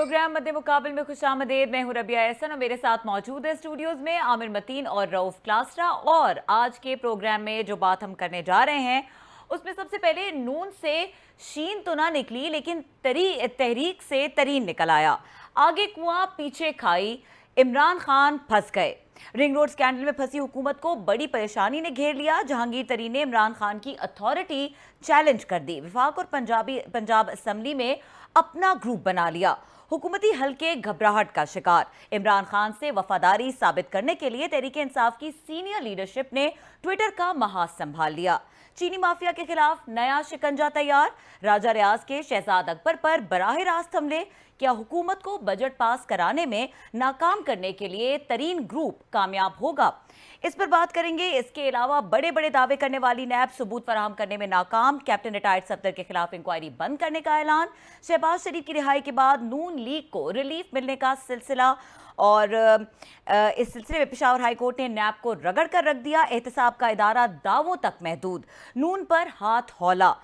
Programme मद्दे मुकाबल में खुशामदीद। मैं हूं रबिया एहसन और मेरे साथ मौजूद है स्टूडियोज में आमिर मतीन और रऊफ क्लास्ट्रा। और आज के प्रोग्राम में जो बात हम करने जा रहे हैं उसमें सबसे पहले नून से शीन तो ना निकली, लेकिन तहरीक से तरीन निकल आया। आगे कुआं पीछे खाई, इमरान खान फंस गए। रिंग रोड स्कैंडल में फंसी हुकूमत को बड़ी परेशानी ने घेर लिया। जहांगीर तरीन ने इमरान खान की अथॉरिटी चैलेंज कर दी। विफाक और पंजाब असम्बली में अपना ग्रुप बना लिया। हुकूमती हल्के घबराहट का शिकार। इमरान खान से वफादारी साबित करने के लिए तहरीक इंसाफ की सीनियर लीडरशिप ने ट्विटर का महाज संभाल लिया। चीनी माफिया के खिलाफ नया शिकंजा तैयार। राजा रियाज के शहजाद अकबर पर बराह रास्त हमले। क्या हुकूमत को बजट पास कराने में नाकाम करने के लिए तरीन ग्रुप कामयाब होगा? इस पर बात करेंगे। इसके अलावा बड़े बड़े दावे करने वाली नैब सबूत फराहम करने में नाकाम। कैप्टन रिटायर्ड सफदर के खिलाफ इंक्वायरी बंद करने का ऐलान। शहबाज शरीफ की रिहाई के बाद नून लीग को रिलीफ मिलने का सिलसिला। और इस सिलसिले में पेशावर हाई कोर्ट ने नैब को रगड़ कर रख दिया। एहतसाब का इदारा दावों तक महदूद। नून पर हाथ हौला।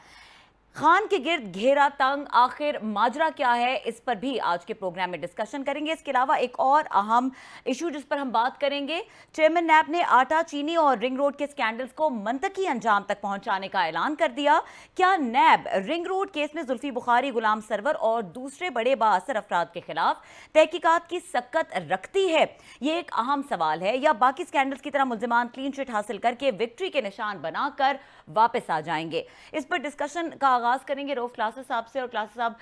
खान के गिर्द घेरा तंग। आखिर माजरा क्या है, इस पर भी आज के प्रोग्राम में डिस्कशन करेंगे। इसके अलावा एक और अहम इशू जिस पर हम बात करेंगे, चेयरमैन नैब ने आटा, चीनी और रिंग रोड के स्कैंडल्स को मंतकी अंजाम तक पहुंचाने का ऐलान कर दिया। क्या नैब रिंग रोड केस में जुल्फी बुखारी, गुलाम सरवर और दूसरे बड़े बाअसर अफराद के खिलाफ तहकीकात की सक्कत रखती है? ये एक अहम सवाल है। या बाकी स्कैंडल्स की तरह मुल्जिमान क्लीन चिट हासिल करके विक्ट्री के निशान बनाकर वापस आ जाएंगे? इस पर डिस्कशन का आगाज करेंगे रऊफ क्लास्टर साहब से। और क्लास्टर साहब,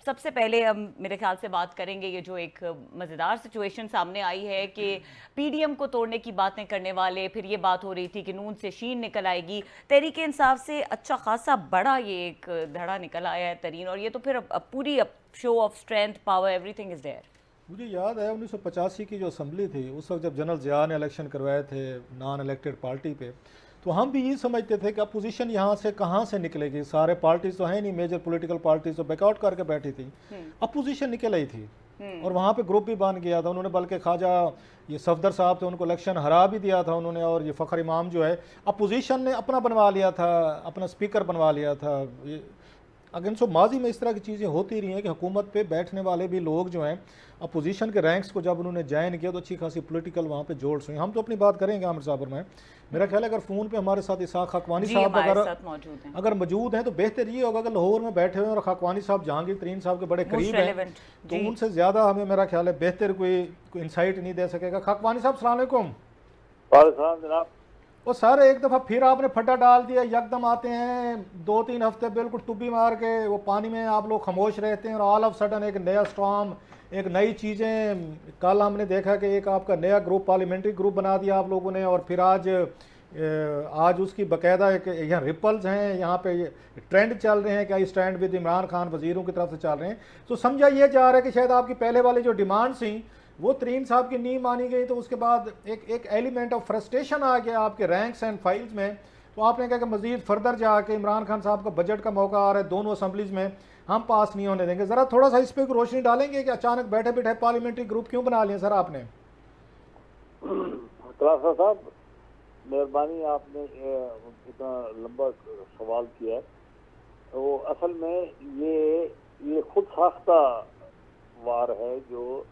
सबसे पहले हम मेरे ख्याल से बात करेंगे ये जो एक मज़ेदार सिचुएशन सामने आई है कि पीडीएम को तोड़ने की बातें करने वाले, फिर ये बात हो रही थी कि नून से शीन निकल आएगी। तहरीक इंसाफ से अच्छा खासा बड़ा ये एक धड़ा निकल आया है तरीन, और ये तो फिर पूरी show of strength, power, everything is there. मुझे याद है 1985 की जो असम्बली थी, उस वक्त जब जनरल ज़िया ने इलेक्शन करवाए थे नॉन इलेक्टेड पार्टी पे, तो हम भी ये समझते थे कि अपोजिशन यहाँ से कहाँ से निकलेगी। सारे पार्टीज तो हैं नहीं, मेजर पॉलिटिकल पार्टीज तो बैकआउट करके बैठी थी, अपोजिशन निकल आई थी और वहाँ पे ग्रुप भी बन गया था। उन्होंने बल्कि ख्वाजा ये सफदर साहब थे, उनको इलेक्शन हरा भी दिया था उन्होंने। और ये फ़खर इमाम जो है, अपोजिशन ने अपना बनवा लिया था, अपना स्पीकर बनवा लिया था। अगेन सो माजी में इस तरह की चीज़ें होती रही हैं कि हुकूमत पे बैठने वाले भी लोग जो हैं अपोजिशन के रैंक्स को जब उन्होंने ज्वाइन किया तो अच्छी खासी पॉलिटिकल वहाँ पे जोड़ हुई। हम तो अपनी बात करेंगे आमिर साहब में। मेरा ख्याल है अगर फ़ोन पे हमारे साथ इसाक खाकवानी साहब अगर मौजूद हैं तो बेहतर ये होगा कि लाहौर में बैठे हुए और खाकवानी साहब जहांगीर तरीन साहब के बड़े करीब हैं, तो उनसे ज़्यादा हमें मेरा ख्याल है बेहतर कोई इंसाइट नहीं दे सकेगा। खाकवानी साहब अस्सलाम वालेकुम। जनाब, वो सर एक दफ़ा फिर आपने फटा डाल दिया, यकदम आते हैं 2-3 हफ्ते बिल्कुल टुब्बी मार के वो पानी में आप लोग खामोश रहते हैं और ऑल ऑफ सडन एक नया स्टॉर्म, एक नई चीज़ें। कल हमने देखा कि एक आपका नया ग्रुप, पार्लियामेंट्री ग्रुप बना दिया आप लोगों ने, और फिर आज उसकी बाकायदा एक यहाँ रिपल्स हैं, यहाँ पे ट्रेंड चल रहे हैं कि I stand with Imran Khan, वजीरों की तरफ से चल रहे हैं। तो समझा ये जा रहा है कि शायद आपकी पहले वाली जो डिमांड थी वो तरीन साहब की नहीं मानी गई, तो उसके बाद एक एलिमेंट ऑफ फ्रस्ट्रेशन आ गया आपके रैंक्स एंड फाइल्स में। तो आपने कहा कि मजीद फर्दर जाके इमरान खान साहब का बजट का मौका आ रहा है, दोनों असम्बलीज में हम पास नहीं होने देंगे। ज़रा थोड़ा सा इस पर रोशनी डालेंगे कि अचानक बैठे बैठे पार्लियामेंट्री ग्रुप क्यों बना लिया सर आपने? साहब मेहरबानी, आपने इतना लंबा सवाल किया है। तो असल में ये खुद साख्ता वार है जो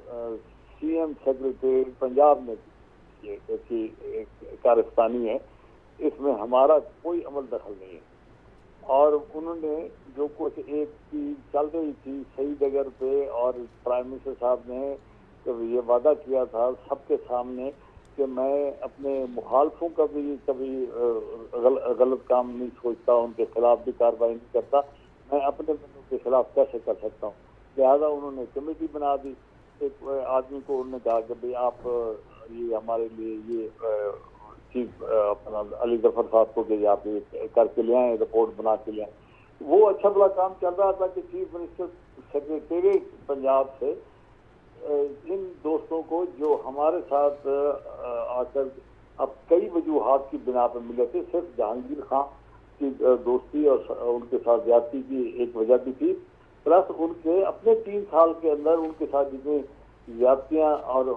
सीएम सेक्रेटरी पंजाब ने की कारस्तानी है, इसमें हमारा कोई अमल दखल नहीं है। और उन्होंने जो कुछ एक चीज चल रही थी सही जगह पे, और प्राइम मिनिस्टर साहब ने तो ये वादा किया था सबके सामने कि मैं अपने मुखालफों का भी कभी गलत काम नहीं सोचता, उनके खिलाफ भी कार्रवाई नहीं करता, मैं अपने बंदों के खिलाफ कैसे कर सकता हूँ। लिहाजा उन्होंने कमेटी बना दी। एक आदमी को उन्होंने कहा कि भाई आप ये हमारे लिए ये चीफ अपना अली जफर साहब को कि आप ये करके ले आए, रिपोर्ट बना के ले आए। वो अच्छा बड़ा काम चल रहा था कि चीफ मिनिस्टर सेक्रेटरी पंजाब से इन दोस्तों को जो हमारे साथ आकर अब कई वजूहात की बिना पर मिले थे, सिर्फ जहांगीर खान की दोस्ती और उनके साथ ज्यादती की एक वजह भी थी, प्लस उनके अपने 3 साल के अंदर उनके साथ जितनी ज्यादतियाँ और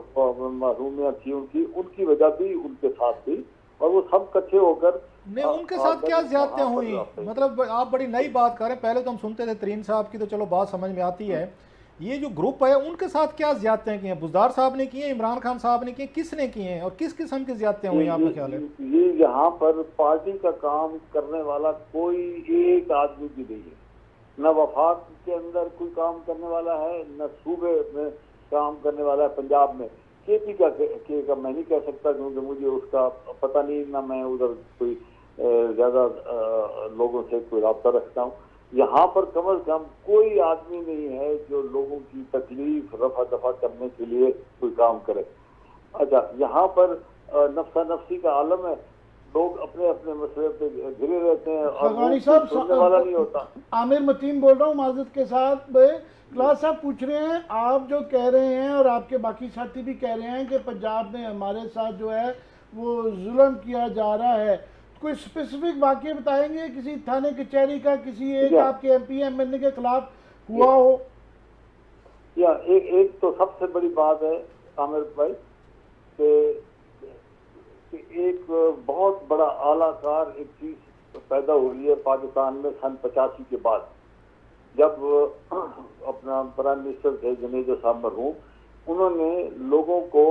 महरूमियाँ थी उनकी वजह भी उनके साथ थी, और वो सब इकट्ठे होकर नहीं। उनके साथ क्या ज्यादतियाँ हुई? मतलब आप बड़ी नई बात कर रहे हैं। पहले तो हम सुनते थे तरीन साहब की, तो चलो बात समझ में आती है, ये जो ग्रुप है उनके साथ क्या ज्यादतियां की हैं? बुजदार साहब ने की हैं, इमरान खान साहब ने की हैं, किसने की हैं और किस किस्म की ज्यादतियां हुई हैं, आपका ख्याल है? ये यहाँ पर पार्टी का काम करने वाला कोई एक आदमी भी नहीं है। न वफाक के अंदर कोई काम करने वाला है, न सूबे में काम करने वाला है। पंजाब में केपी का मैं नहीं कह सकता क्योंकि मुझे उसका पता नहीं, ना मैं उधर कोई ज्यादा लोगों से कोई राब्ता रखता हूँ। यहाँ पर कम से कम कोई आदमी नहीं है जो लोगों की तकलीफ रफा दफा करने के लिए कोई काम करे। अच्छा, यहाँ पर नफ्सा नफ्सी का आलम है, लोग अपने अपने मसले पे घिरे रहते हैं और खगानी साहब सुनने वाला नहीं होता। आमिर मतीन बोल रहा हूँ माजरत के साथ। क्लास साहब पूछ रहे हैं, आप जो कह रहे हैं और आपके बाकी साथी भी कह रहे हैं कि पंजाब में हमारे साथ जो है वो जुल्म किया जा रहा है, कोई स्पेसिफिक वाक़या बताएंगे किसी थाने कचहरी का, किसी एक आपके एमपी एमएलए के खिलाफ हुआ हो? या एक तो सबसे बड़ी बात है आमिर भाई कि एक बहुत बड़ा आलाकार एक चीज पैदा हुई है पाकिस्तान में सन 85 के बाद, जब अपना प्राइम मिनिस्टर थे जनेजा साहब मरहूम, उन्होंने लोगों को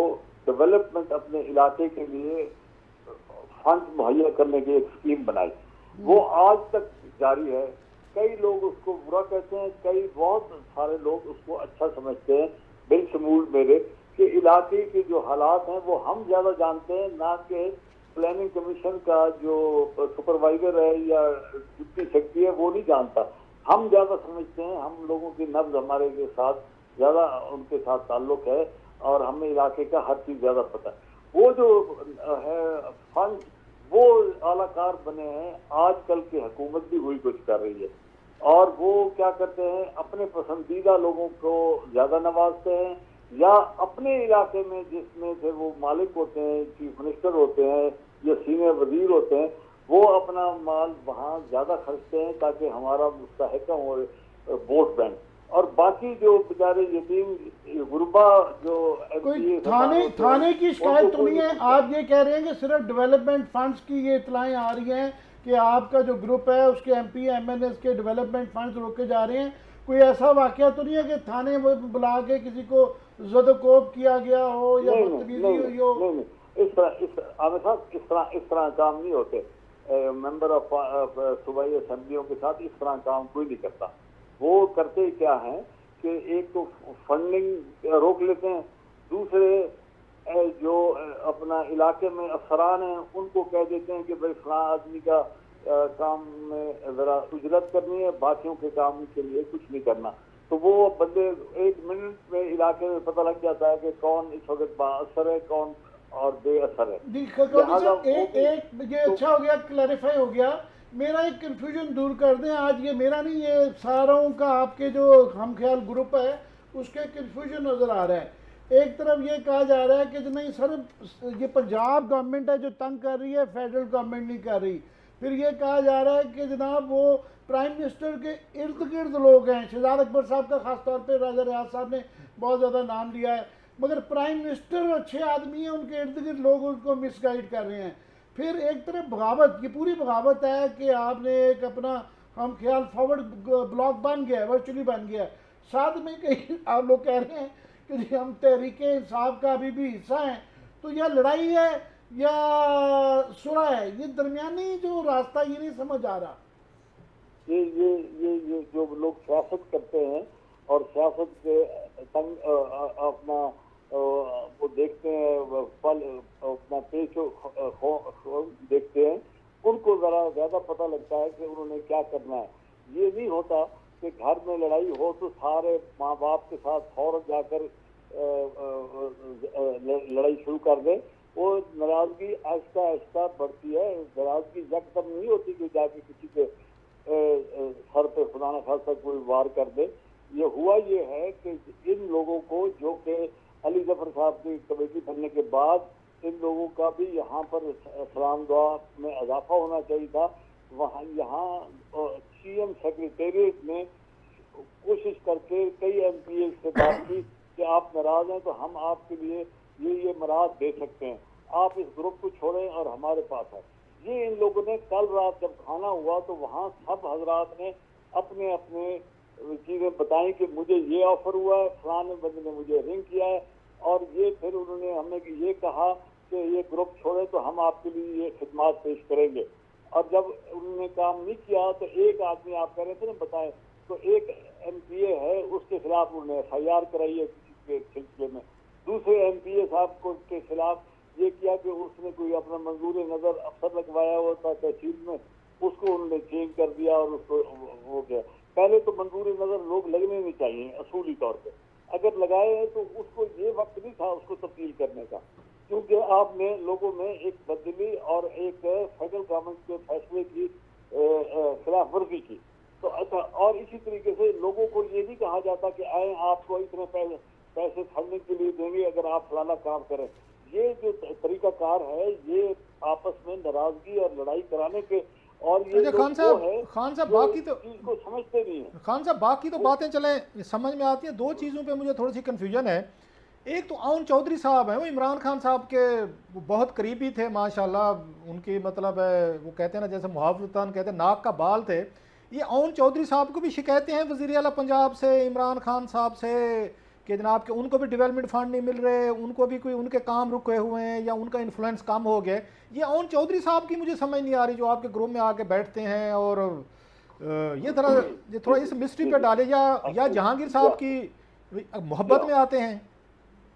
डेवलपमेंट अपने इलाके के लिए फंड मुहैया करने की एक स्कीम बनाई। वो आज तक जारी है। कई लोग उसको बुरा कहते हैं, कई बहुत सारे लोग उसको अच्छा समझते हैं। बिलशमूल मेरे कि इलाके के जो हालात हैं वो हम ज्यादा जानते हैं, ना कि प्लानिंग कमीशन का जो सुपरवाइजर है या डिप्टी सेक्रेटरी है वो नहीं जानता। हम ज्यादा समझते हैं, हम लोगों की नब्ज हमारे के साथ ज्यादा उनके साथ ताल्लुक है और हमें इलाके का हर चीज ज्यादा पता है। वो जो है फंड वो आलाकार बने हैं, आजकल की हुकूमत भी वही कुछ कर रही है और वो क्या करते हैं, अपने पसंदीदा लोगों को ज्यादा नवाजते हैं या अपने इलाके में जिसमें से वो मालिक होते हैं, चीफ मिनिस्टर होते हैं या सीनियर वजीर होते हैं, वो अपना माल वहाँ ज्यादा खर्चते हैं ताकि हमारा मुस्तहकम और वोट बैंक। और बाकी जो बेचारे यतीम गुरबा जो कोई थाने की शिकायत तो नहीं है? आप ये कह रहे हैं कि सिर्फ डेवलपमेंट फंड्स की ये इतलाएं आ रही हैं कि आपका जो ग्रुप है उसके एमपी एमएलए के डेवलपमेंट फंड्स रोके जा रहे हैं? कोई ऐसा वाकया तो नहीं है कि थाने में बुला के किसी को ज़दकोब किया गया हो या बदतमीजी हुई हो? नहीं, इस तरह काम नहीं होते। मेंबर ऑफ सूबाई असेंबलियों के साथ इस तरह काम कोई नहीं करता। वो करते क्या है कि एक तो फंडिंग रोक लेते हैं, दूसरे जो अपना इलाके में अफसरान हैं उनको कह देते हैं कि भाई फलां आदमी का काम में जरा उजरत करनी है, बाकियों के काम के लिए कुछ नहीं करना। तो वो बंदे 1 मिनट में इलाके में पता लग जाता है कि कौन इस वक्त बाअसर है, कौन और बेअसर है। एक ये अच्छा हो गया, क्लैरिफाई हो गया। मेरा एक कंफ्यूजन दूर कर दें, आज ये मेरा नहीं, ये सारों का आपके जो हम ख्याल ग्रुप है उसके कंफ्यूजन नज़र आ रहा है। एक तरफ ये कहा जा रहा है कि नहीं सर ये पंजाब गवर्नमेंट है जो तंग कर रही है, फेडरल गवर्नमेंट नहीं कर रही। फिर ये कहा जा रहा है कि जनाब वो प्राइम मिनिस्टर के इर्द गिर्द लोग हैं, शहजाद अकबर साहब का खास तौर पे राजा रियाज साहब ने बहुत ज़्यादा नाम लिया है, मगर प्राइम मिनिस्टर अच्छे आदमी हैं, उनके इर्द गिर्द लोग उनको मिसगाइड कर रहे हैं। फिर एक तरफ बगावत, ये पूरी बगावत है कि आपने एक अपना हम ख्याल फॉरवर्ड ब्लॉक बन गया है, वर्चुअली बन गया है। साथ में कई आप लोग कह रहे हैं कि जी हम तहरीके इंसाफ का अभी भी हिस्सा हैं। तो यह लड़ाई है या सुलह है? ये दरमियानी जो रास्ता ये नहीं समझ आ रहा। ये जो लोग सियासत करते हैं और सियासत के अपना वो देखते हैं, फल अपना पेशो देखते हैं, उनको जरा ज्यादा पता लगता है कि उन्होंने क्या करना है। ये नहीं होता कि घर में लड़ाई हो तो सारे माँ बाप के साथ फौरन जाकर लड़ाई शुरू कर दे। वो नाराजगी आहिस्ता आहिस्ता बढ़ती है। नाराजगी यकदम नहीं होती कि जाके किसी के सर पे खुदा न खास्ता कोई वार कर दे। ये हुआ ये है कि इन लोगों को, जो कि अली जफर साहब की कमेटी बनने के बाद इन लोगों का भी यहाँ पर सलाम दुआ में इजाफा होना चाहिए था। वहाँ यहाँ सीएम सेक्रेटेरिएट में कोशिश करके कई एमपीए से बात की कि आप नाराज हैं तो हम आपके लिए ये मराद दे सकते हैं, आप इस ग्रुप को छोड़ें और हमारे पास है। ये इन लोगों ने कल रात जब खाना हुआ तो वहाँ सब हजरात ने अपने अपने चीजें बताई कि मुझे ये ऑफर हुआ है, फलाने बंदे ने मुझे रिंग किया है, और ये फिर उन्होंने हमें ये कहा कि ये ग्रुप छोड़े तो हम आपके लिए ये खिदमत पेश करेंगे। और जब उन्होंने काम नहीं किया तो एक आदमी, आप कह रहे थे ना बताएं, तो एक MPA है उसके खिलाफ उन्होंने FIR कराई है किसी के सिलसिले में। दूसरे MPA साहब को के खिलाफ ये किया कि उसने कोई अपना मंजूर नजर अफसर लगवाया हुआ था तहसील में, उसको उन्होंने चेंज कर दिया और उसको हो गया। पहले तो मंजूर नजर लोग लगने नहीं चाहिए असूली तौर पे, अगर लगाए हैं तो उसको ये वक्त नहीं था उसको तब्दील करने का, क्योंकि आपने लोगों में एक बदली और एक फेडरल गवर्नमेंट के फैसले की खिलाफ वर्जी की। तो अच्छा, और इसी तरीके से लोगों को ये भी कहा जाता कि आए आपको इतने पैसे फंडिंग के लिए देंगे अगर आप फलाना काम करें। ये जो तरीकाकार है ये आपस में नाराजगी और लड़ाई कराने के, और ये खान साहब बाकी तो चीज को समझते नहीं है। खान साहब बाकी तो बातें चले समझ में आती हैं, दो चीज़ों पे मुझे थोड़ी सी कन्फ्यूजन है। एक तो आउन चौधरी साहब हैं, वो इमरान खान साहब के बहुत करीबी थे माशाल्लाह, उनकी मतलब है वो कहते हैं ना जैसे मुहावरतन कहते हैं नाक का बाल थे। ये आउन चौधरी साहब को भी शिकायतें हैं वज़ीर आला पंजाब से, इमरान खान साहब से कि जनाब के उनको भी डेवलपमेंट फंड नहीं मिल रहे, उनको भी कोई उनके काम रुके हुए हैं या उनका इन्फ्लुएंस कम हो गया। ये आउन चौधरी साहब की मुझे समझ नहीं आ रही, जो आपके ग्रुप में आके बैठते हैं और ये थोड़ा इस मिस्ट्री पे डाले, या जहांगीर साहब की मोहब्बत में आते हैं।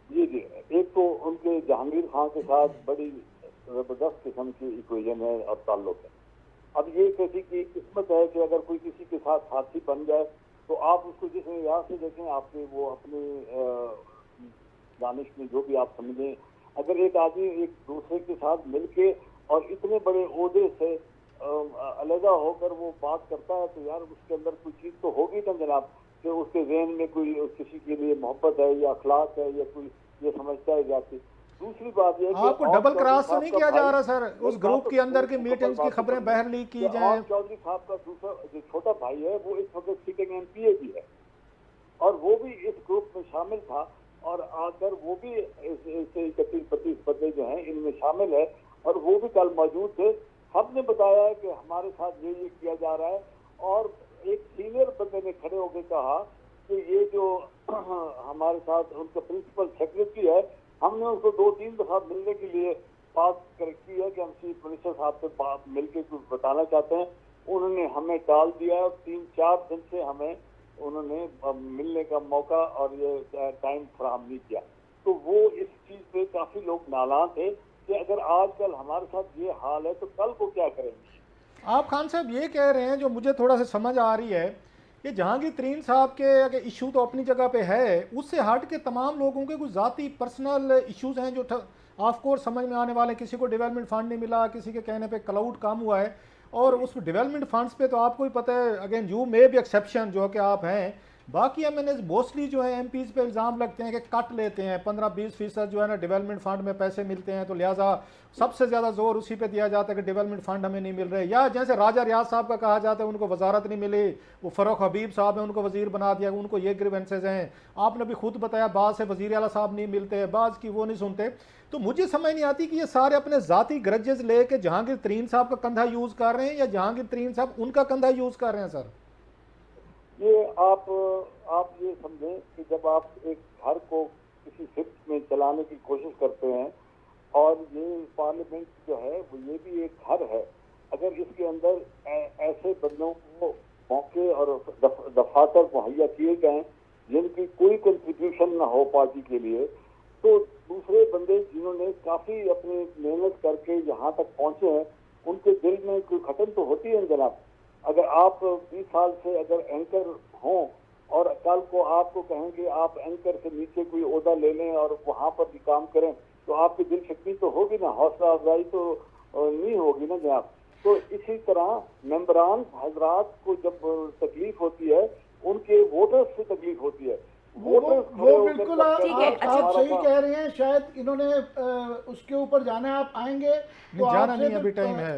जी जी, एक तो उनके जहांगीर खान के साथ बड़ी जबरदस्त किस्म की इक्वेशन है और ताल्लुक है। अब ये किसी की किस्मत है कि अगर कोई किसी के साथ साथी बन जाए तो आप उसको जिस लिहाज से देखें, आपके वो अपने दानिश में जो भी आप समझें, अगर एक आदमी एक दूसरे के साथ मिलके और इतने बड़े ओहदे से अलग होकर वो बात करता है तो यार उसके अंदर कोई चीज़ तो होगी ना जनाब, कि उसके ज़हन में कोई किसी के लिए मोहब्बत है या अखलाक है या कोई ये समझता है जाती। दूसरी बात यह है आपको डबल क्रॉस तो नहीं किया जा रहा सर, उस ग्रुप के अंदर की मीटिंग्स की खबरें बाहर लीक की जाए। चौधरी साहब का दूसरा जो छोटा भाई है वो इस वक्त सिटिंग MPA भी है और वो भी इस ग्रुप में शामिल था, और आकर वो भी इस 31-32 बंदे जो हैं इनमें शामिल है और वो भी कल मौजूद थे। हमने बताया है कि हमारे साथ ये किया जा रहा है, और एक सीनियर बंदे ने खड़े होकर कहा कि ये जो हमारे साथ उनका प्रिंसिपल सेक्रेटरी है, हमने उसको 2-3 दफा मिलने के लिए बात की है कि हम चीफ मिनिस्टर साहब से बात मिलकर कुछ बताना चाहते हैं। उन्होंने हमें टाल दिया और 3-4 दिन से हमें उन्होंने मिलने का मौका और ये टाइम फराहम नहीं किया। तो वो इस चीज पे काफी लोग नाराज थे कि अगर आजकल हमारे साथ ये हाल है तो कल को क्या करेंगे। आप खान साहब ये कह रहे हैं, जो मुझे थोड़ा सा समझ आ रही है, कि जहांगीर तरीन साहब के अगर इशू तो अपनी जगह पे है, उससे हट के तमाम लोगों के कुछ ज़ाती पर्सनल इश्यूज हैं जो ऑफ कोर्स समझ में आने वाले। किसी को डेवलपमेंट फंड नहीं मिला, किसी के कहने पे क्लाउड कम हुआ है, और उस डेवलपमेंट फंड्स पे तो आपको ही पता है, again you may be exception जो कि आप हैं, बाकी MNAs मोस्टली जो है MPs पे इल्ज़ाम लगते हैं कि कट लेते हैं 15-20% जो है ना डेवलपमेंट फंड में पैसे मिलते हैं, तो लिहाजा सबसे ज़्यादा जोर उसी पे दिया जाता है कि डेवलपमेंट फंड हमें नहीं मिल रहे। या जैसे राजा रियाज साहब का कहा जाता है उनको वजारत नहीं मिली, वो फ़रूख हबीब साहब हैं उनको वज़ीर बना दिया, उनको ये ग्रीवेंसेज हैं। आपने भी खुद बताया बाज़ से वज़ीर आला साहब नहीं मिलते, बाज़ की वो नहीं सुनते। तो मुझे समझ नहीं आती कि ये सारे अपने ज़ाती ग्रजेस ले के जहांगीर तरीन साहब का कंधा यूज़ कर रहे हैं या जहांगीर तरीन साहब उनका कंधा यूज़ कर रहे हैं। सर ये आप ये समझें कि जब आप एक घर को किसी शिफ्ट में चलाने की कोशिश करते हैं, और ये पार्लियामेंट जो है वो ये भी एक घर है, अगर इसके अंदर ऐसे बंदों को मौके और दफातर मुहैया किए गए जिनकी कोई कंट्रीब्यूशन ना हो पार्टी के लिए, तो दूसरे बंदे जिन्होंने काफी अपनी मेहनत करके यहाँ तक पहुंचे हैं उनके दिल में कोई खटन तो होती है जनाब। अगर आप 20 साल से अगर एंकर हों और कल को आपको कहेंगे आप एंकर से नीचे कोई ओहदा ले लें और वहाँ पर भी काम करें, तो आपकी दिल शक्ति तो होगी ना, हौसला अफजाई तो नहीं होगी ना जनाब। तो इसी तरह मेंबरान हजरात को जब तकलीफ होती है उनके वोटर्स से तकलीफ होती है। वो बिल्कुल आप सही कह रहे हैं। शायद इन्होंने उसके ऊपर जाना है, आप आएंगे तो जाना नहीं, अभी टाइम है।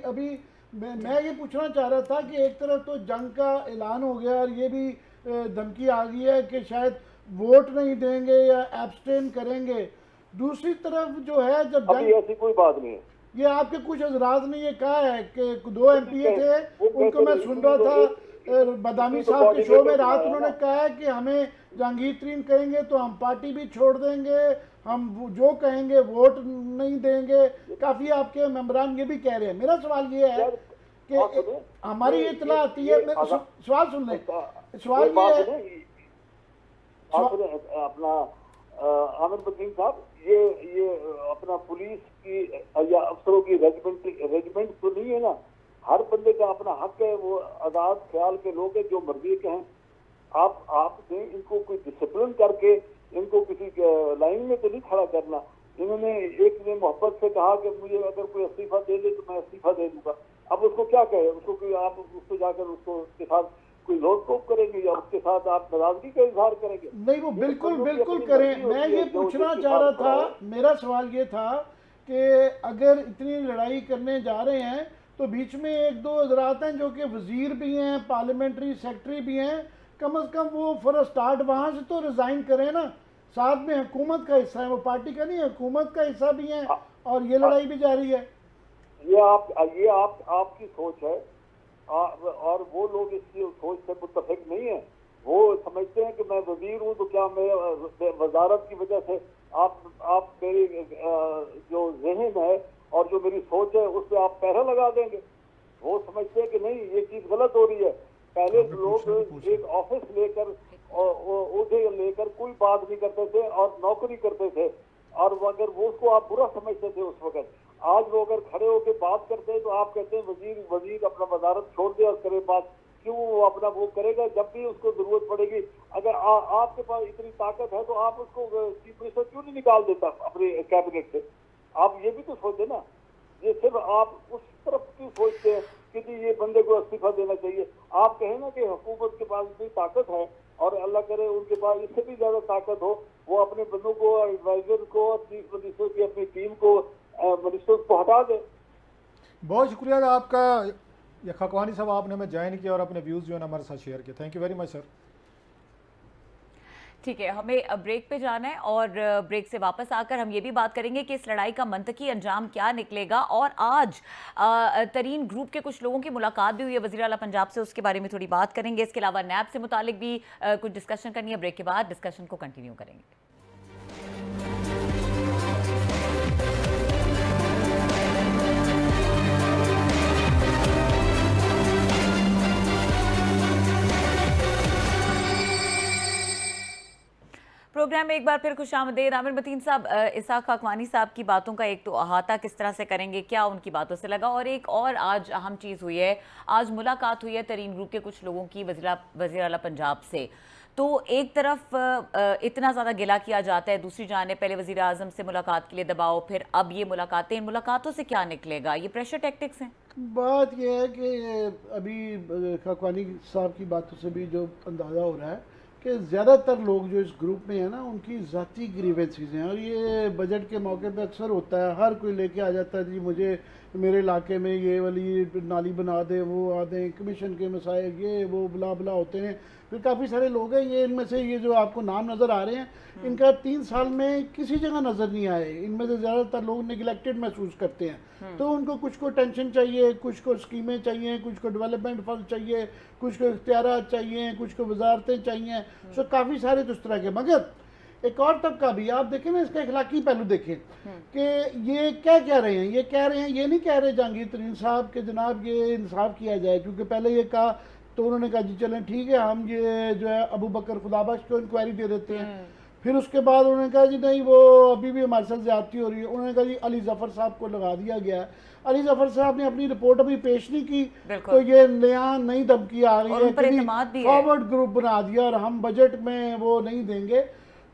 अभी मैं ये पूछना चाह रहा था कि एक तरफ तो जंग का ऐलान हो गया और ये भी धमकी आ गई है कि शायद वोट नहीं देंगे या एब्सटेन करेंगे, दूसरी तरफ जो है जब अभी ऐसी कोई बात नहीं है। ये आपके कुछ हजरात ने ये कहा है कि 2 MPA थे, उनको मैं सुन रहा था बदामी तो साहब के शो में रात बनाया उन्होंने ना। कहा है कि हमें जहांगीर तरीन कहेंगे तो हम पार्टी भी छोड़ देंगे, हम जो कहेंगे वोट नहीं देंगे। काफ़ी आपके मेंबरान ये भी कह रहे हैं। मेरा सवाल ये है यार, आप कि सुने, हमारी ये- इतला आती ये है, सवाल सुन लें। सवाल ये है, आप सुने, अपना आमिर मतीन साहब, ये अपना पुलिस की या अफसरों की रेजिमेंट तो नहीं है ना। हर बंदे का अपना हक है, वो आजाद ख्याल के लोग हैं, जो मर्जी के हैं। आपने इनको कोई डिसिप्लिन करके इनको किसी लाइन में तो नहीं खड़ा करना। इन्होंने एक ने मोहब्बत से कहा कि मुझे अगर कोई इस्तीफा दे दे तो मैं इस्तीफा दे दूंगा। अब उसको क्या कहे, उसको कोई आप उसको जाकर उसके साथ कोई रोक टोक करेंगे या उसके साथ आप नाराजगी का इजहार करेंगे? नहीं वो बिल्कुल बंदों की बिल्कुल अपनी करें। मर्जी मैं होती ये है, जो पूछना जिसके चाह रहा पास खड़ा था, है। मेरा सवाल ये था कि अगर इतनी लड़ाई करने जा रहे हैं तो बीच में एक दो हजरात हैं जो कि वजीर भी हैं, पार्लियामेंट्री सेक्रेटरी भी हैं, कम अज़ कम वो फॉर स्टार्ट वहाँ से तो रिज़ाइन करें ना। साथ में हुकूमत का हिस्सा है, वो पार्टी का नहीं है, हुकूमत का हिस्सा भी है और ये लड़ाई भी जारी है। ये आपकी सोच है, और वो लोग इसकी सोच से मुत्तफिक नहीं है। वो समझते हैं कि मैं वजीर हूँ तो क्या मैं वजारत की वजह से आप मेरी जो जहन है और जो मेरी सोच है उस पर आप पहरा लगा देंगे। वो समझते हैं कि नहीं, ये चीज गलत हो रही है। पहले लोग एक ऑफिस लेकर और उसे लेकर कोई बात नहीं करते थे और नौकरी करते थे, और अगर वो उसको आप बुरा समझते थे उस वक्त। आज वो अगर खड़े होकर बात करते हैं तो आप कहते हैं वजीर अपना वजारत छोड़ दे और करे बात। क्यों वो अपना वो करेगा जब भी उसको जरूरत पड़ेगी? अगर आपके पास इतनी ताकत है तो आप उसको चीफ मिनिस्टर क्यों नहीं निकाल देता अपने कैबिनेट से? आप ये भी तो सोचे ना। ये सिर्फ आप उस तरफ क्यों सोचते हैं कि जी ये बंदे को इस्तीफा देना चाहिए? आप कहें ना कि हुकूमत के पास इतनी ताकत है और अल्लाह करे उनके पास इससे भी ज्यादा ताकत हो, वो अपने बंदों को, एडवाइजर को और चीफ मिनिस्टर की अपनी टीम को, मिनिस्टर को हटा दे। बहुत शुक्रिया आपका या खकवानी साहब, आपने हमें ज्वाइन किया और अपने व्यूज़ जो है ना हमारे साथ शेयर किए। Thank you very much sir. ठीक है, हमें ब्रेक पे जाना है और ब्रेक से वापस आकर हम ये भी बात करेंगे कि इस लड़ाई का मंतकी अंजाम क्या निकलेगा। और आज तरीन ग्रुप के कुछ लोगों की मुलाकात भी हुई है वज़ीर आला पंजाब से, उसके बारे में थोड़ी बात करेंगे। इसके अलावा नैब से मुतालिक भी कुछ डिस्कशन करनी है। ब्रेक के बाद डिस्कशन को कंटिन्यू करेंगे। प्रोग्राम में एक बार फिर खुशामदीद। आमिर मतीन साहब, इसाक खाकवानी साहब की बातों का एक तो अहाता किस तरह से करेंगे, क्या उनकी बातों से लगा? और एक और आज अहम चीज़ हुई है, आज मुलाकात हुई है तरीन ग्रुप के कुछ लोगों की वज़ीर आला पंजाब से। तो एक तरफ इतना ज़्यादा गिला किया जाता है, दूसरी जानिब पहले वज़ीर आज़म से मुलाकात के लिए दबाव, फिर अब ये मुलाकातें। इन मुलाकातों से क्या निकलेगा? ये प्रेशर टैक्टिक्स हैं? बात यह है कि अभी खाकवानी साहब की बातों से भी जो अंदाज़ा हो रहा है कि ज़्यादातर लोग जो इस ग्रुप में है ना, उनकी ज़ाती ग्रीवेंसेस हैं। और ये बजट के मौके पे अक्सर होता है, हर कोई लेके आ जाता है जी मुझे मेरे इलाके में ये वाली नाली बना दे, वो आ दें, कमीशन के मसाइल, ये वो बुला बुला होते हैं। फिर काफ़ी सारे लोग हैं, ये इनमें से ये जो आपको नाम नज़र आ रहे हैं, इनका 3 साल में किसी जगह नज़र नहीं आए। इनमें से ज़्यादातर लोग निगलेक्टेड महसूस करते हैं। तो उनको कुछ को टेंशन चाहिए, कुछ को स्कीमें चाहिए, कुछ को डेवलपमेंट फंड चाहिए, कुछ को इख्तियारात चाहिए, कुछ को वजारतें चाहिए। सो काफ़ी सारे तो इस तरह के। मगर एक और तबका भी आप देखें ना, इसका अखलाकी पहलू देखें कि ये क्या कह रहे हैं। ये कह रहे हैं, ये नहीं कह रहे जहांगीर तरीन साहब के जनाब ये इंसाफ किया जाए, क्योंकि पहले ये कहा तो उन्होंने कहा जी चलें ठीक है, हम ये जो है अबू बकर खुदाबख्श को इंक्वायरी दे देते हैं। फिर उसके बाद उन्होंने कहा जी नहीं, वो अभी भी हमारे साथ ज्यादती हो रही है। उन्होंने कहा जी अली जफर साहब को लगा दिया गया है। अली जफर साहब ने अपनी रिपोर्ट अभी पेश नहीं की, तो ये नई धमकी आ रही है कि फॉरवर्ड ग्रुप बना दिया और हम बजट में वो नहीं देंगे।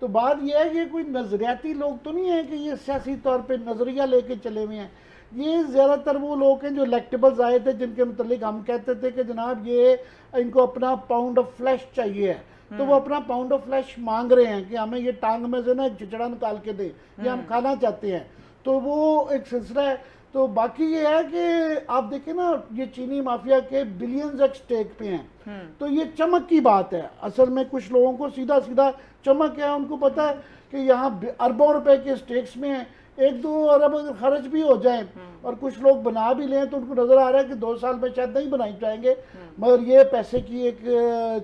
तो बात यह है कि कोई नजरियाती लोग तो नहीं है कि ये सियासी तौर पे नजरिया लेके चले हुए हैं। ये ज़्यादातर वो लोग हैं जो इलेक्टेबल्स आए थे, जिनके मतलब हम कहते थे कि जनाब ये इनको अपना पाउंड ऑफ फ्लैश चाहिए है। तो वो अपना पाउंड ऑफ फ्लैश मांग रहे हैं कि हमें ये टांग में से ना एक चिचड़ा निकाल के दे, ये हम खाना चाहते हैं। तो वो एक सिलसिला है। तो बाकी ये है कि आप देखें ना, ये चीनी माफिया के बिलियंस एक स्टेक पे हैं। तो ये चमक की बात है। असल में कुछ लोगों को सीधा सीधा चमक है, उनको पता है कि यहाँ अरबों रुपए के स्टेक्स में है, 1-2 अरब अगर खर्च भी हो जाए और कुछ लोग बना भी लें तो उनको नज़र आ रहा है कि 2 साल में शायद नहीं बनाई जाएंगे, मगर ये पैसे की एक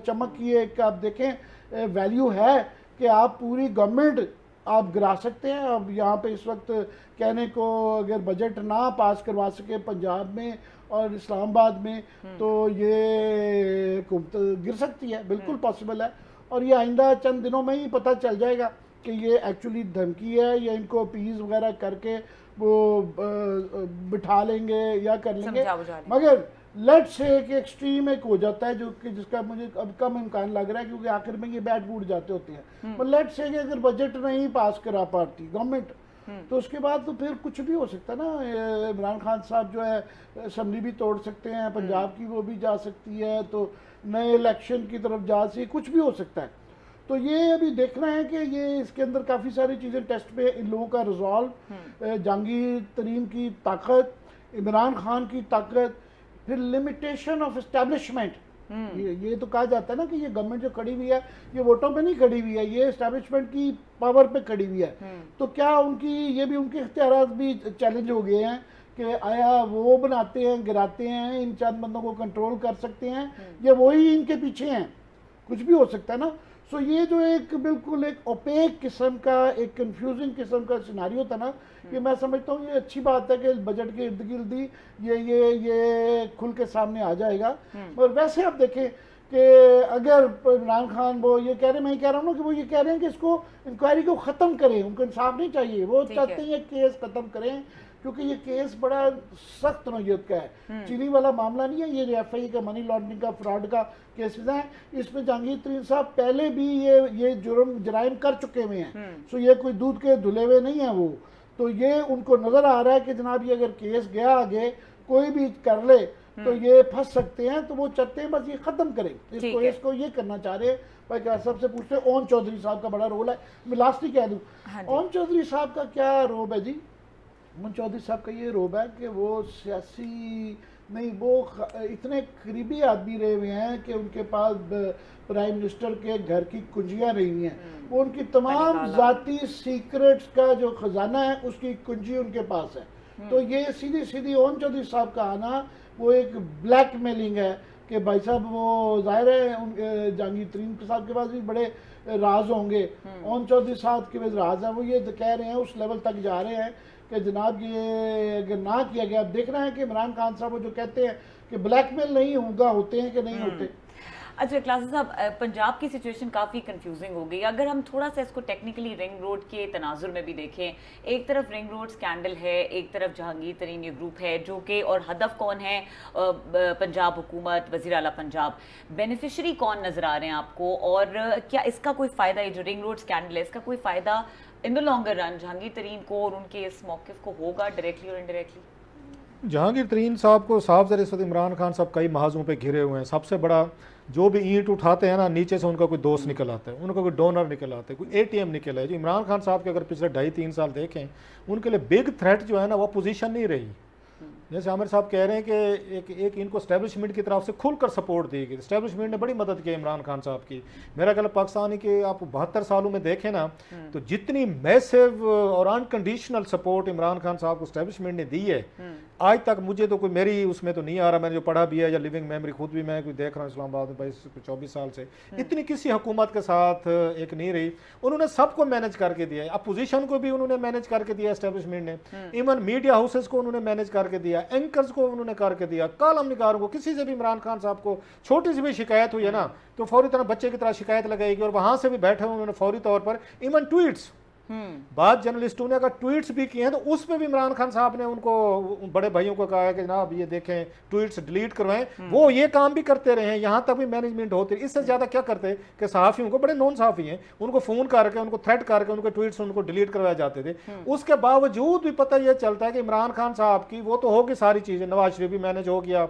चमक की एक आप देखें वैल्यू है कि आप पूरी गवर्नमेंट आप गिरा सकते हैं। अब यहाँ पे इस वक्त कहने को अगर बजट ना पास करवा सके पंजाब में और इस्लामाबाद में तो ये हुकूमत गिर सकती है, बिल्कुल पॉसिबल है। और ये आइंदा चंद दिनों में ही पता चल जाएगा कि ये एक्चुअली धमकी है या इनको अपीज वगैरह करके वो बिठा लेंगे या कर लेंगे। मगर लेट्स से कि एक्सट्रीम एक हो जाता है जो कि जिसका मुझे अब कम इम्कान लग रहा है क्योंकि आखिर में ये बैठ बूट जाते होते हैं। पर लेट्स से कि अगर बजट नहीं पास करा पाती गवर्नमेंट तो उसके बाद तो फिर कुछ भी हो सकता है ना। इमरान खान साहब जो है असम्बली भी तोड़ सकते हैं, पंजाब की वो भी जा सकती है, तो नए इलेक्शन की तरफ जा सकती, कुछ भी हो सकता है। तो ये अभी देखना है कि ये इसके अंदर काफ़ी सारी चीज़ें टेस्ट पे इन लोगों का रिजॉल्व, जहांगीर तरीन की ताकत, इमरान खान की ताकत, फिर लिमिटेशन ऑफ एस्टेब्लिशमेंट। ये तो कहा जाता है ना कि ये गवर्नमेंट जो खड़ी हुई है ये वोटों पे नहीं खड़ी हुई है, ये एस्टेब्लिशमेंट की पावर पे खड़ी हुई है। तो क्या उनकी ये भी उनके इख्तियारात भी चैलेंज हो गए हैं कि आया वो बनाते हैं गिराते हैं, इन चंद बंदों को कंट्रोल कर सकते हैं या वही इनके पीछे हैं, कुछ भी हो सकता है ना। सो ये जो एक बिल्कुल एक ओपेक किस्म का एक कंफ्यूजिंग किस्म का सिनारियो था ना, ये मैं समझता हूँ ये अच्छी बात है कि बजट के इर्द गिर्द ही ये खुल के सामने आ जाएगा। और वैसे आप देखें कि अगर इमरान खान वो ये कह रहे हैं, मैं कह रहा हूँ ना कि वो ये कह रहे हैं कि इसको इंक्वायरी को ख़त्म करें, उनको इंसाफ नहीं चाहिए, वो चाहते हैं केस ख़त्म करें क्योंकि ये केस बड़ा सख्त नौयत का है। चीनी वाला मामला नहीं है, ये जो FIA का मनी लॉन्ड्रिंग का फ्रॉड का केसेस हैं, इसमें जहांगीर तरीन साहब पहले भी ये जराइम कर चुके हुए हैं। सो ये कोई दूध के धुले हुए नहीं है वो, तो ये उनको नज़र आ रहा है कि जनाब ये अगर केस गया आगे कोई भी कर ले तो ये फंस सकते हैं, तो वो चाहते हैं बस ये ख़त्म करें इसको ये करना चाह रहे हैं। भाई क्या सबसे पूछते हैं ओन चौधरी साहब का बड़ा रोल है, मैं लास्ट ही कह दूँ ओन चौधरी साहब का क्या रोब है जी। ओन चौधरी साहब का ये रोब है कि वो सियासी नहीं, वो इतने करीबी आदमी रहे हुए हैं कि उनके पास प्राइम मिनिस्टर के घर की कुंजियाँ रही हुई हैं, वो उनकी तमाम ज़ाती सीक्रेट्स का जो ख़जाना है उसकी कुंजी उनके पास है। तो ये सीधी सीधी ओन चौधरी साहब का आना वो एक ब्लैकमेलिंग है कि भाई साहब वो जाहिर है जहांगीर तरीन साहब के पास भी बड़े राज होंगे, ओन चौधरी साहब के पास राज है, वो ये कह रहे हैं उस लेवल तक जा रहे हैं कि जनाब ये अगर ना किया गया। अब देखना है कि इमरान खान साहब वो जो कहते हैं कि ब्लैकमेल नहीं होगा, होते हैं कि नहीं होते। अच्छा क्लास साहब, पंजाब की सिचुएशन काफ़ी कंफ्यूजिंग हो गई। अगर हम थोड़ा सा इसको टेक्निकली रिंग रोड के तनाजुर में भी देखें, एक तरफ रिंग रोड स्कैंडल है, एक तरफ जहांगीर तरीन ये ग्रुप है जो कि, और हदफ कौन है, पंजाब हुकूमत, वज़ीर आला पंजाब, बेनिफिशरी कौन नज़र आ रहे हैं आपको, और क्या इसका कोई फ़ायदा, ये जो रिंग रोड स्कैंडल है इसका कोई फ़ायदा in the longer run Jahangir तरीन को और उनके इस मौक़िफ़ को होगा डायरेक्टली और इनडायरेक्टली? जहांगीर तरीन साहब को साफ ज़रिए से इमरान खान साहब कई महाजों पे घिरे हुए हैं। सबसे बड़ा जो भी ईंट उठाते हैं ना, नीचे से उनका कोई दोस्त निकल आता है, उनका कोई डोनर निकल आता है, कोई ATM निकल है। जो इमरान खान साहब के अगर पिछले 2.5-3 साल देखें, उनके लिए बिग थ्रेट जो है ना वो अपोजिशन नहीं रही। जैसे आमिर साहब कह रहे हैं कि एक इनको एस्टेब्लिशमेंट की तरफ से खुलकर सपोर्ट दी गई, एस्टेब्लिशमेंट ने बड़ी मदद की इमरान खान साहब की। मेरा ख्याल पाकिस्तान के आप 72 सालों में देखें ना तो जितनी मैसिव और अनकंडीशनल सपोर्ट इमरान खान साहब को एस्टेब्लिशमेंट ने दी है आज तक, मुझे तो कोई मेरी उसमें तो नहीं आ रहा, मैंने जो पढ़ा भी है या लिविंग मेमोरी खुद भी मैं कोई देख रहा हूँ इस्लामाबाद में 22-24 साल से, इतनी किसी हुकूमत के साथ एक नहीं रही। उन्होंने सबको मैनेज करके दिया है, अपोजिशन को भी उन्होंने मैनेज करके दिया एस्टेब्लिशमेंट ने, इवन मीडिया हाउसेस को उन्होंने मैनेज करके दिया, एंकर्स को उन्होंने करके दिया, कॉलम निगारों को। किसी से भी इमरान खान साहब को छोटी सी भी शिकायत हुई है ना तो फौरी तरह बच्चे की तरह शिकायत लगाएगी, और वहां से भी बैठे हुए उन्होंने फौरी तौर पर इवन ट्वीट्स, बाद जर्नलिस्टों ने अगर ट्वीट्स भी किए हैं तो उसमें भी इमरान खान साहब ने उनको बड़े भाइयों को कहा है कि जनाब ये देखें ट्वीट्स डिलीट करवाएं। वो ये काम भी करते रहे हैं, यहाँ तक भी मैनेजमेंट होती है। इससे ज़्यादा क्या करते कि सहाफ़ियों को, बड़े नॉन सहाफ़ी हैं, उनको फ़ोन करके उनको थ्रेट करके उनके ट्वीट्स उनको डिलीट करवाए जाते थे। उसके बावजूद भी पता यह चलता है कि इमरान खान साहब की वो तो होगी सारी चीज़ें, नवाज शरीफ भी मैनेज हो गया,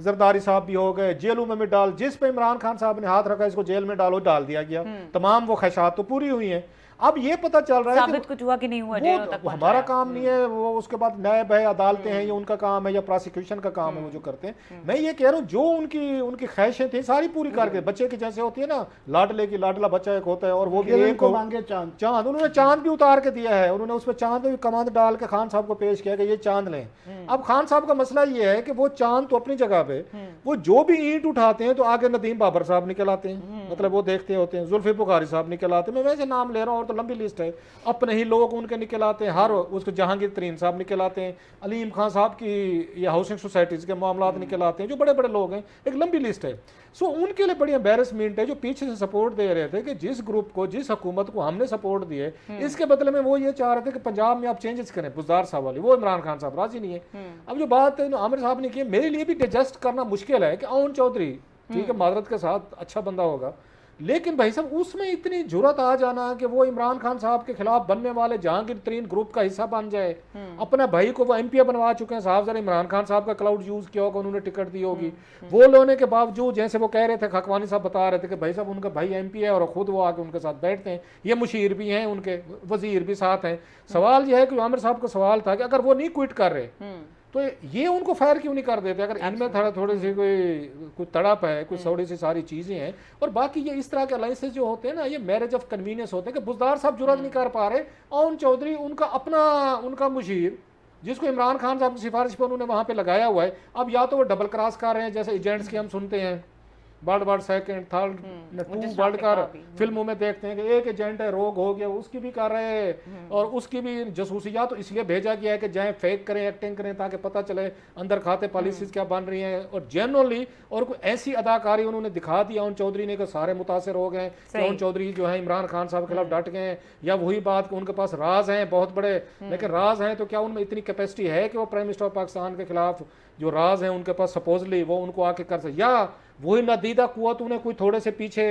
जरदारी साहब भी हो गए, जेलों में भी डाल, जिस पे इमरान खान साहब ने हाथ रखा इसको जेल में डालो, डाल दिया गया, तमाम वो ख्वाहिशात तो पूरी हुई हैं। अब ये पता चल रहा है साबित कुछ हुआ कि नहीं हुआ, जेलों तक वो हमारा काम नहीं है, वो उसके बाद न्याय है, अदालतें हैं, ये उनका काम है, या प्रोसिक्यूशन का काम है वो जो करते हैं। मैं ये कह रहा हूँ जो उनकी ख्वाहिशें थी सारी पूरी करके, बच्चे की जैसे होती है ना लाडले की, लाडला बच्चा एक होता है और वो भी एक मांगे चांद, उन्होंने चांद भी उतार के दिया है, उन्होंने उसमें चांद भी कमांड डाल के खान साहब को पेश किया कि ये चांद लें। अब खान साहब का मसला ये है कि वो चांद तो अपनी जगह पे, वो जो भी ईंट उठाते हैं तो आगे नदीम बाबर साहब निकल आते हैं, मतलब वो देखते होते हैं, जुल्फी बुखारी साहब निकल आते हैं, मैं वैसे नाम ले रहा हूँ और तो लंबी लिस्ट है, अपने ही लोग उनके निकल आते हैं, हर उसको जहांगीर तरीन साहब निकल आते हैं, अलीम खान साहब की ये हाउसिंग सोसाइटीज के मामला निकल आते हैं, जो बड़े बड़े लोग हैं, एक लंबी लिस्ट है। सो उनके लिए बड़ी एम्बेरसमेंट है जो पीछे से सपोर्ट दे रहे थे कि जिस ग्रुप को, जिस हुकूमत को हमने सपोर्ट दिए, इसके बदले में वो ये चाह रहे थे कि पंजाब में आप चेंजेस करें, बुज़दार साहब वाली, वो इमरान खान साहब राजी नहीं है। अब जो बात आमिर साहब ने की, मेरे लिए भी डिजेस्ट करना मुश्किल है कि अवन चौधरी ठीक है माजरत के साथ अच्छा बंदा होगा, लेकिन भाई साहब उसमें इतनी जुर्रत आ जाना कि वो इमरान खान साहब के खिलाफ बनने वाले जहांगीर तरीन ग्रुप का हिस्सा बन जाए, अपने भाई को वो एमपी बनवा चुके हैं साहब, जरा इमरान खान साहब का क्लाउड यूज किया होगा, उन्होंने टिकट दी होगी, वो लेने के बावजूद जैसे वो कह रहे थे, खकवानी साहब बता रहे थे कि भाई साहब उनका भाई एमपी है और खुद वो आके उनके साथ बैठते हैं, ये मुशीर भी हैं, उनके वजीर भी साथ हैं। सवाल यह है कि आमिर साहब को सवाल था कि अगर वो नहीं क्विट कर रहे तो ये उनको फायर क्यों नहीं कर देते, अगर इनमें थोड़ी सी कोई तड़प है, कोई थोड़ी सी सारी चीजें हैं। और बाकी ये इस तरह के अलाइंसेस जो होते हैं ना, ये मैरिज ऑफ कन्वीनियंस होते हैं कि बुज़दार साहब जुर्रत नहीं कर पा रहे, अवन चौधरी उनका अपना उनका मुशीर जिसको इमरान खान साहब की सिफारिश पर उन्होंने वहां पे लगाया हुआ है, अब या तो वो डबल क्रॉस कर रहे हैं, जैसे एजेंट्स के हम सुनते हैं world second third to world कर फिल्मों में देखते हैं कि एक एजेंट है, रोग हो गया, उसकी भी कर रहे हैं और उसकी भी जसूसिया तो इसलिए भेजा गया है कि जाए फेक करें, एक्टिंग करें, ताकि पता चले अंदर खाते पॉलिसीज क्या बन रही हैं। और जनरली और कोई ऐसी अदाकारी उन्होंने दिखा दी अवन चौधरी ने कि सारे मुतासर हो गए कि अवन चौधरी जो है इमरान खान साहब के खिलाफ डट गए हैं, या वही बात कि उनके पास राज हैं बहुत बड़े, लेकिन राज हैं तो क्या उनमें इतनी कैपेसिटी है कि वो प्राइम मिनिस्टर ऑफ पाकिस्तान के खिलाफ जो राज हैं उनके पास सपोजली वो उनको आके कर सके, या वही नादीदा कुव्वत उन्हें कोई थोड़े से पीछे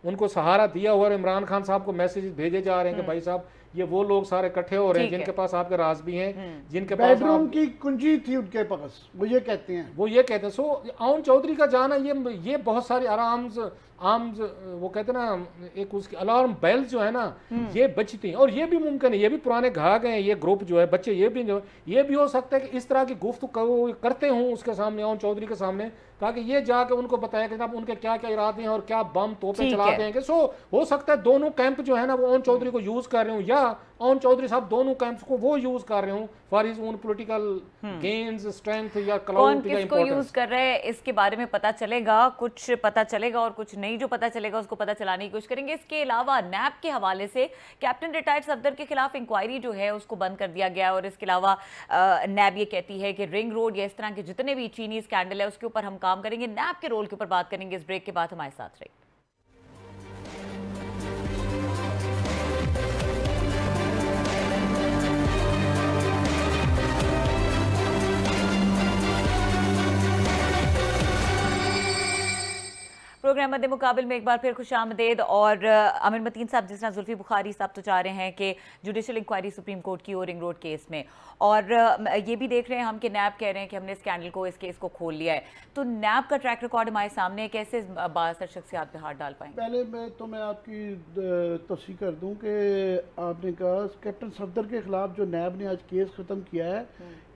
उनको सहारा दिया हुआ, इमरान खान साहब को मैसेज भेजे जा रहे हैं कि भाई साहब ये वो लोग सारे इकट्ठे हो रहे हैं जिनके पास आपके राज भी हैं, जिनके पास बेडरूम की कुंजी थी उनके पास, वो ये कहते हैं। सो अवन चौधरी का जाना ये बहुत सारे आर्म्स वो कहते हैं ना, एक उसकी अलार्म बेल जो है ना ये बचती हैं। और ये भी मुमकिन है, ये भी पुराने घाघ हैं, ये ग्रुप जो है बच्चे, ये भी हो सकता है कि इस तरह की गुफ्तगू करते हों उसके सामने, अवन चौधरी के सामने, ताकि ये जाके उनको बताया कि उनके क्या क्या इरादे हैं और क्या बम तोपे चलाते हैं। सो हो सकता है दोनों कैंप जो है ना वो अवन चौधरी को यूज कर रहे हो, या अवन चौधरी साहब दोनों कैंप्स को वो यूज कर रहे हो for his own political gains, strength या क्लाउड या किसको यूज कर रहे हैं इसके बारे में पता चलेगा, कुछ पता चलेगा और कुछ नहीं जो पता चलेगा उसको पता चलाने की कोशिश करेंगे। इसके अलावा नैब के हवाले से कैप्टन रिटायर्ड सफदर के खिलाफ इंक्वायरी जो है उसको बंद कर दिया गया, और इसके अलावा नैब ये कहती है कि रिंग रोड या इस तरह के जितने भी चीनी स्कैंडल है उसके ऊपर हम काम करेंगे। नैब के रोल के ऊपर बात करेंगे इस ब्रेक के बाद, हमारे साथ रहिए। प्रोग्राम मद्दे मुकाबिल में एक बार फिर खुशामदीद। और आमिर मतीन साहब, जिस तरह जुल्फी बुखारी साहब तो चाह रहे हैं कि जुडिशल इंक्वायरी सुप्रीम कोर्ट की और रिंग रोड केस में, और ये भी देख रहे हैं हम कि नैब कह रहे हैं कि हमने स्कैंडल को, इस केस को खोल लिया है, तो नैब का ट्रैक रिकॉर्ड हमारे सामने, कैसे बासर शख्सियात पे हाथ डाल पाएंगे? पहले मैं आपकी तस्दीक कर दूं कि आपने कहा कैप्टन सफदर के खिलाफ जो नैब ने आज केस ख़त्म किया है,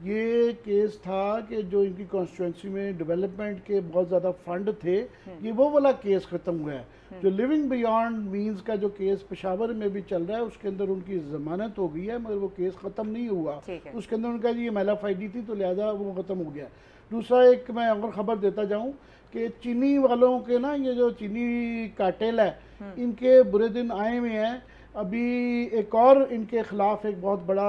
ये केस था कि जो इनकी कॉन्स्टिट्यूंसी में डेवलपमेंट के बहुत ज़्यादा फंड थे, ये वो वाला केस ख़त्म हुआ है। जो लिविंग बियॉन्ड मींस का जो केस पेशावर में भी चल रहा है उसके अंदर उनकी जमानत हो गई है, मगर वो केस ख़त्म नहीं हुआ। उसके अंदर उनका ये MLF-ID थी तो लिहाजा वो ख़त्म हो गया। दूसरा एक मैं और ख़बर देता जाऊँ कि चीनी वालों के ना, ये जो चीनी कार्टेल है, इनके बुरे दिन आए हुए हैं। अभी एक और इनके खिलाफ एक बहुत बड़ा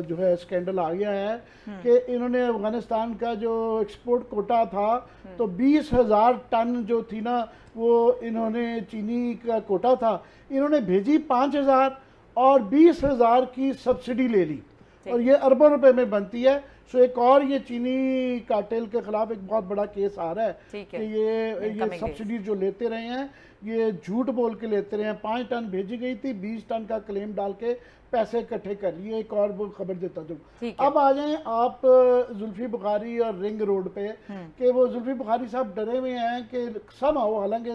जो है स्कैंडल आ गया है कि इन्होंने अफगानिस्तान का जो एक्सपोर्ट कोटा था तो 20,000 टन जो थी ना वो इन्होंने चीनी का कोटा था, इन्होंने भेजी 5,000 और 20,000 की सब्सिडी ले ली, और ये अरबों रुपए में बनती है। सो एक और ये चीनी कार्टेल के खिलाफ एक बहुत बड़ा केस आ रहा है कि ये सब्सिडी जो लेते रहे हैं, ये झूठ बोल के लेते रहे हैं। 5 टन भेजी गई थी, 20 टन का क्लेम डाल के पैसे इकट्ठे कर लिए। एक और वो खबर देता हूँ। ठीक है। अब आ जाएं आप जुल्फी बुखारी और रिंग रोड पे कि वो जुल्फी बुखारी साहब डरे हुए हैं कि सब हो, हालांकि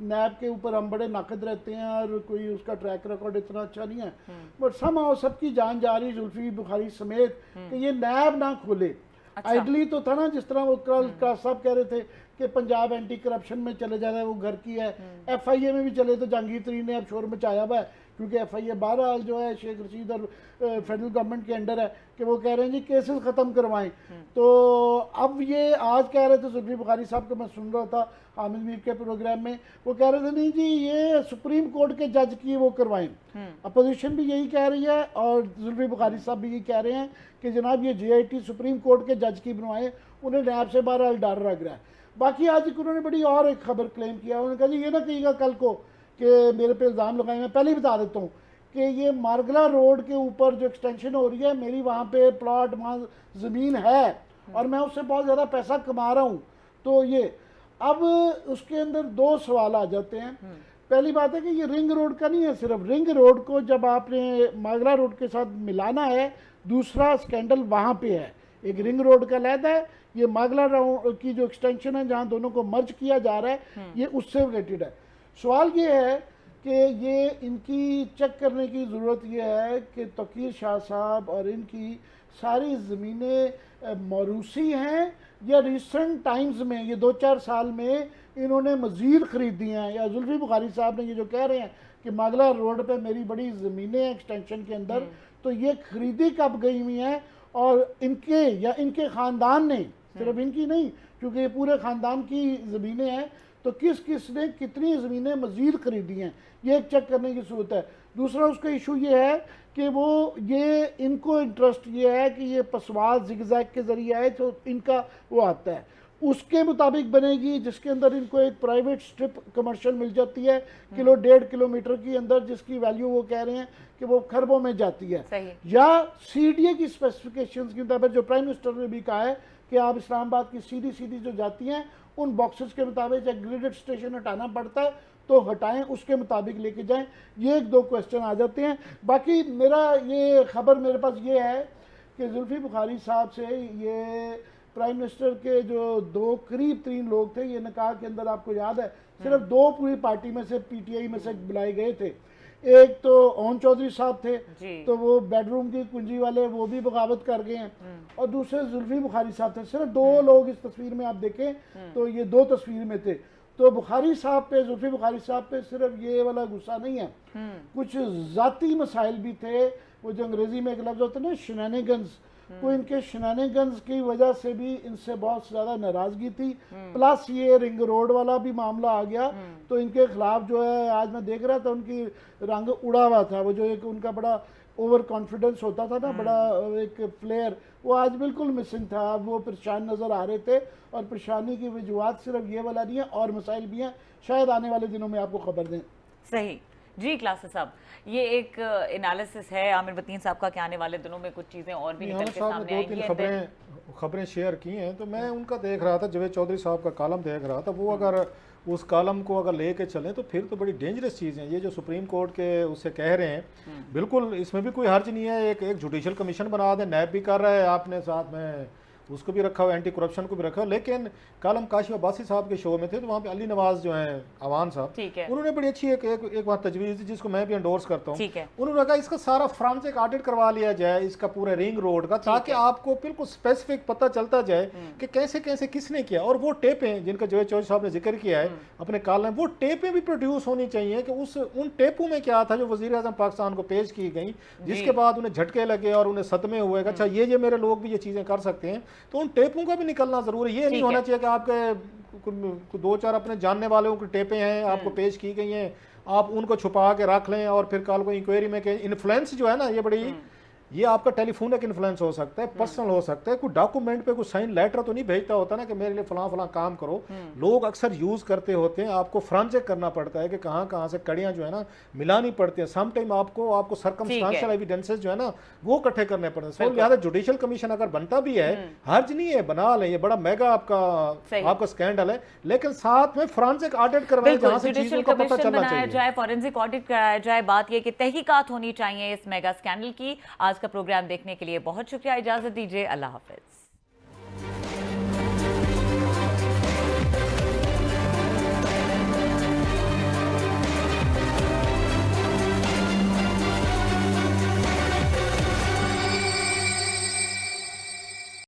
नैब के ऊपर हम बड़े नाकद रहते हैं और कोई उसका ट्रैक रिकॉर्ड इतना अच्छा नहीं है, बट सम हो सबकी जान जा रही जुल्फी बुखारी समेत कि ये नैब ना खोले। आइडली तो था ना, जिस तरह वो कल साहब कह रहे थे कि पंजाब एंटी करप्शन में चले जा रहा है, वो घर की है। FIA में भी चले तो जहांगीर तरीन ने अब शोर मचाया हुआ है, क्योंकि FIA बहरहाल जो है शेख रशीद और फेडरल गवर्नमेंट के अंडर है कि वो कह रहे हैं जी केसेस ख़त्म करवाएं। तो अब ये आज कह रहे थे जुल्फी बुखारी साहब को, मैं सुन रहा था आमिर मीर के प्रोग्राम में, वो कह रहे थे नहीं जी ये सुप्रीम कोर्ट के जज की वो करवाएं। अपोजिशन भी यही कह रही है और जुल्फी बुखारी साहब भी यही कह रहे हैं कि जनाब ये JIT सुप्रीम कोर्ट के जज की बनवाएं, उन्हें नैब से बहरहाल डर लग रहा है। बाकी आज उन्होंने बड़ी और एक खबर क्लेम किया, उन्होंने कहा जी ये ना कहिएगा कल को कि मेरे पे इल्ज़ाम लगाए। मैं पहले ही बता देता हूँ कि ये मारगला रोड के ऊपर जो एक्सटेंशन हो रही है, मेरी वहाँ पे प्लॉट वहाँ ज़मीन है और मैं उससे बहुत ज़्यादा पैसा कमा रहा हूँ। तो ये अब उसके अंदर दो सवाल आ जाते हैं। पहली बात है कि ये रिंग रोड का नहीं है, सिर्फ रिंग रोड को जब आपने मारगला रोड के साथ मिलाना है, दूसरा स्कैंडल वहाँ पे है। एक रिंग रोड का लहदा है, ये मारगला रोड की जो एक्सटेंशन है जहाँ दोनों को मर्ज किया जा रहा है, ये उससे रिलेटेड है। सवाल ये है कि ये इनकी चेक करने की ज़रूरत ये है कि तौकीर शाह साहब और इनकी सारी ज़मीनें मौरूसी हैं या रिसेंट टाइम्स में ये 2-4 साल में इन्होंने मज़ीद ख़रीदी हैं, या जुल्फी बुखारी साहब ने ये जो कह रहे हैं कि मागला रोड पे मेरी बड़ी ज़मीनें हैं एक्सटेंशन के अंदर, तो ये खरीदी कब गई हुई हैं और इनके या इनके ख़ानदान ने, सिर्फ इनकी नहीं क्योंकि ये पूरे ख़ानदान की ज़मीनें हैं, तो किस किस ने कितनी ज़मीनें मज़ीद ख़रीदी हैं, ये एक चेक करने की ज़रूरत है। दूसरा उसका इशू ये है कि वो ये इनको इंटरेस्ट ये है कि ये पसवाल जिगजैग के ज़रिए आए तो इनका वो आता है, उसके मुताबिक बनेगी जिसके अंदर इनको एक प्राइवेट स्ट्रिप कमर्शियल मिल जाती है 1.5 किलोमीटर के अंदर, जिसकी वैल्यू वो कह रहे हैं कि वो खरबों में जाती है। या CDA की स्पेसिफिकेशंस के मुताबिक जो प्राइम मिनिस्टर ने भी कहा है कि आप इस्लामाबाद की सीधी जो जाती हैं उन बॉक्सेस के मुताबिक एक ग्रेडेड स्टेशन हटाना पड़ता है तो हटाएं, उसके मुताबिक लेके जाएं। ये 1-2 क्वेश्चन आ जाते हैं। बाकी मेरा ये खबर मेरे पास ये है कि जुल्फी बुखारी साहब से ये प्राइम मिनिस्टर के जो 2 करीब 3 लोग थे, ये निकाह के अंदर आपको याद है सिर्फ 2 पूरी पार्टी में से PTI में से बुलाए गए थे। एक तो ओन चौधरी साहब थे, तो वो बेडरूम की कुंजी वाले, वो भी बगावत कर गए हैं, और दूसरे जुल्फी बुखारी साहब थे। सिर्फ 2 लोग इस तस्वीर में आप देखें तो ये 2 तस्वीर में थे। तो बुखारी साहब पे, जुल्फी बुखारी साहब पे सिर्फ ये वाला गुस्सा नहीं है, कुछ ज़ाती मसाइल भी थे। वो जो अंग्रेजी में एक लफ्ज़ होता है ना शनानिगन्स, को इनके शनानिगन्स की वजह से भी इनसे बहुत ज़्यादा नाराज़गी थी। प्लस ये रिंग रोड वाला भी मामला आ गया तो इनके खिलाफ जो है, आज मैं देख रहा था उनकी रंग उड़ा हुआ था, वो जो एक उनका बड़ा ओवर कॉन्फिडेंस होता था ना, बड़ा एक फ्लेयर, वो आज बिल्कुल मिसिंग था। वो परेशान नज़र आ रहे थे और परेशानी की वजूहत सिर्फ ये वाला नहीं है, और मसाइल भी हैं, शायद आने वाले दिनों में आपको खबर दें। सही जी क्लासेस साहब, ये एक एनालिसिस है आमिर मतीन साहब का कि आने वाले दिनों में कुछ चीज़ें और भी निकल के सामने आएंगी। खबरें शेयर की हैं तो मैं उनका देख रहा था, जावेद चौधरी साहब का कॉलम देख रहा था। वो अगर उस कॉलम को अगर लेके चलें तो फिर तो बड़ी डेंजरस चीज़ है। ये जो सुप्रीम कोर्ट के उससे कह रहे हैं, बिल्कुल इसमें भी कोई हर्ज नहीं है। एक जुडिशल कमीशन बना दें, नैब भी कर रहा है, आपने साथ में उसको भी रखा हुआ, एंटी करप्शन को भी रखा हुआ। लेकिन कल हम काशिफ अब्बासी साहब के शो में थे तो वहाँ पे अली नवाज जो हैं अवान साहब, उन्होंने बड़ी अच्छी एक बात तजवीज़ दी जिसको मैं भी एंडोर्स करता हूँ। उन्होंने कहा इसका सारा फ्रांसिक ऑडिट करवा लिया जाए इसका पूरे रिंग रोड का, ताकि आपको बिल्कुल स्पेसिफिक पता चलता जाए कि कैसे कैसे किसने किया। और वो टेपें जिनका जावेद चौधरी साहब ने जिक्र किया है अपने कॉलम में, वो टेपें भी प्रोड्यूस होनी चाहिए कि उन टेपों में क्या था जो वज़ीर आज़म पाकिस्तान को पेश की गई, जिसके बाद उन्हें झटके लगे और उन्हें सदमे हुए। अच्छा ये मेरे लोग भी ये चीज़ें कर सकते हैं, तो उन टेपों का भी निकलना जरूरी। ये नहीं होना चाहिए कि आपके 2-4 अपने जानने वालों की टेपें हैं आपको पेश की गई हैं, आप उनको छुपा के रख लें और फिर कल को इंक्वायरी में के इन्फ्लुएंस जो है ना, ये बड़ी ये आपका टेलीफोनिक इन्फ्लुएंस हो सकता है, पर्सनल हो सकता है, कोई डॉक्यूमेंट पे कोई साइन लेटर तो नहीं भेजता होता ना कि मेरे लिए फलां फलां काम करो। लोग अक्सर यूज करते होते हैं, आपको फ्रांचेक करना पड़ता है कि कहाँ से कड़ियां जो है ना मिलानी पड़ती है। सम टाइम आपको सर्कमस्टेंशियल एविडेंसेस जो है ना वो इकट्ठे करने पड़ते हैं। सो लिहाजा जुडिशियल कमीशन अगर बनता भी है, हर्ज नहीं है, बना ले, ये बड़ा मेगा आपका स्कैंडल है, लेकिन साथ में फ्रांसिक ऑडिट करवाएं जहां से चीजों का पता चलना चाहिए, जाए, फॉरेंसिक ऑडिट कराया जाए। बात यह कि तहकीकात होनी चाहिए इस मेगा स्कैंडल की। आज का प्रोग्राम देखने के लिए बहुत शुक्रिया, इजाजत दीजिए, अल्लाह हाफिज।